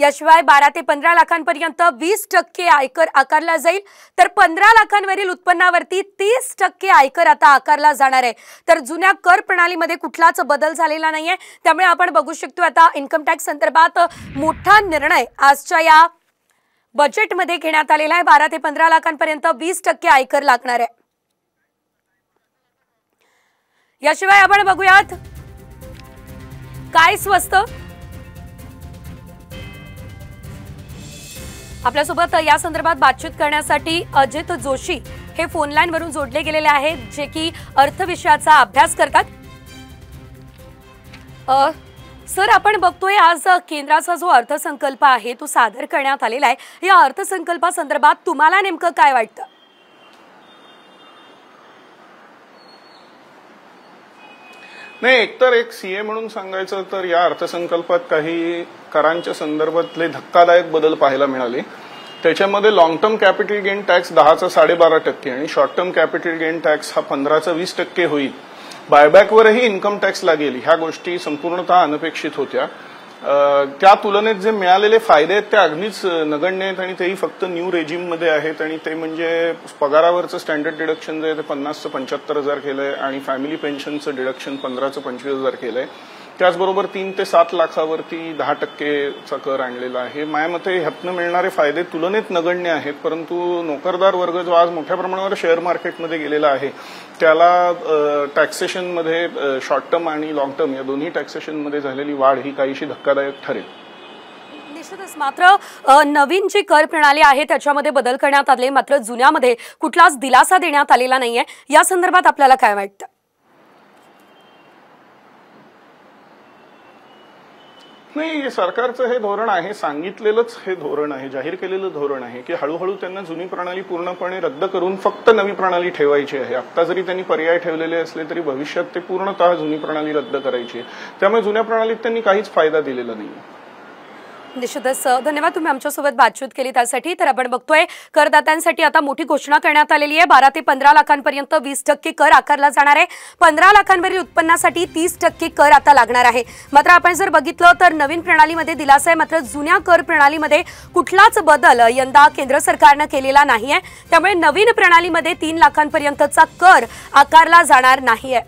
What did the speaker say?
याशिवाय 12 ते 15 लाखांपर्यंत 20% आयकर आकारला जाईल, तर 15 लाखांवरील उत्पन्नावरती 30% आयकर आता आकारला जाणार आहे। तर जुन्या कर प्रणालीमध्ये कुठलाच बदल झालेला नाहीये, त्यामुळे आपण बघू शकतो आता इन्कम टॅक्स संदर्भात मोठा निर्णय आजच्या या बजेटमध्ये घेण्यात आलेला आहे। 12 ते 15 लाखांपर्यंत 20% आयकर लागणार आहे। याशिवाय आपण बघूयात काय स्वस्त। आपल्यासोबत या संदर्भात बातचीत करण्यासाठी अजित जोशी हे फोन लाईन वरून जोडले गेलेले आहेत, जे की अर्थ विषयाचा अभ्यास करतात। सर, आपण बघतोय आज केंद्राचा जो अर्थसंकल्प आहे तो सादर करण्यात आलेला आहे। या अर्थसंकल्पासंदर्भात तुम्हाला नेमकं काय वाटतं? नाही, एकतर एक सीए म्हणून सांगायचं तर या अर्थसंकल्पात काही करांच्या संदर्भातले धक्कादायक बदल पाहायला मिळाले। त्याच्यामध्ये long term capital gain tax 10चा 12.5% आणि short term capital gain tax हा 15चा 20% होईल। बायबॅकवरही इन्कम टॅक्स लागेल, ह्या गोष्टी संपूर्णतः अनपेक्षित होत्या। त्या तुलनेत जे मिळालेले फायदे आहेत ते अगदीच नगण्य आहेत आणि तेही फक्त न्यू रेजिम मध्ये आहेत। आणि ते म्हणजे पगारावरचं स्टँडर्ड डिडक्शन जे आहे ते 50चं 75,000 केलंय आणि फॅमिली पेन्शनचं डिडक्शन 15चं 25,000 केलंय। त्याचबरोबर 3 ते 7 लाखावरती 10%चा कर आणलेला आहे। माझ्या मते ह्यातनं मिळणारे फायदे तुलनेत नगण्य आहेत, परंतु नोकरदार वर्ग जो आज मोठ्या प्रमाणावर शेअर मार्केटमध्ये गेलेला आहे त्याला टॅक्सेशनमध्ये शॉर्ट टर्म आणि लॉंग टर्म या दोन्ही टॅक्सेशनमध्ये झालेली वाढ ही काहीशी धक्कादायक ठरेल। निश्चितच। मात्र नवीन जी कर प्रणाली आहे त्याच्यामध्ये बदल करण्यात आले, मात्र जुन्यामध्ये कुठलाच दिलासा देण्यात आलेला नाहीये। या संदर्भात आपल्याला काय वाटतं? नाही, सरकारचं हे धोरण आहे, सांगितलेलंच हे धोरण आहे, जाहीर केलेलं धोरण आहे की हळूहळू त्यांना जुनी प्रणाली पूर्णपणे रद्द करून फक्त नवी प्रणाली ठेवायची आहे। आता जरी त्यांनी पर्याय ठेवलेले असले तरी भविष्यात ते पूर्णतः जुनी प्रणाली रद्द करायची आहे। त्यामुळे जुन्या प्रणालीत त्यांनी काहीच फायदा दिलेला नाही। निश्चितच धन्यवाद, तुम्ही आमच्यासोबत बातचीत केली त्यासाठी। तर आपण बघतोय करदात्यांसाठी आता मोठी घोषणा करण्यात आलेली आहे। 12 ते 15 लाखांपर्यंत 20% कर आकारला जाणार आहे। 15 लाखांवरील उत्पन्नासाठी 30% कर आता लागणार आहे। मात्र आपण जर बघितलं तर नवीन प्रणालीमध्ये दिलासा आहे, मात्र जुन्या कर प्रणालीमध्ये कुठलाच बदल यंदा केंद्र सरकारने केलेला नाहीये। त्यामुळे नवीन प्रणालीमध्ये 3 लाखांपर्यंतचा कर आकारला जाणार नाहीये।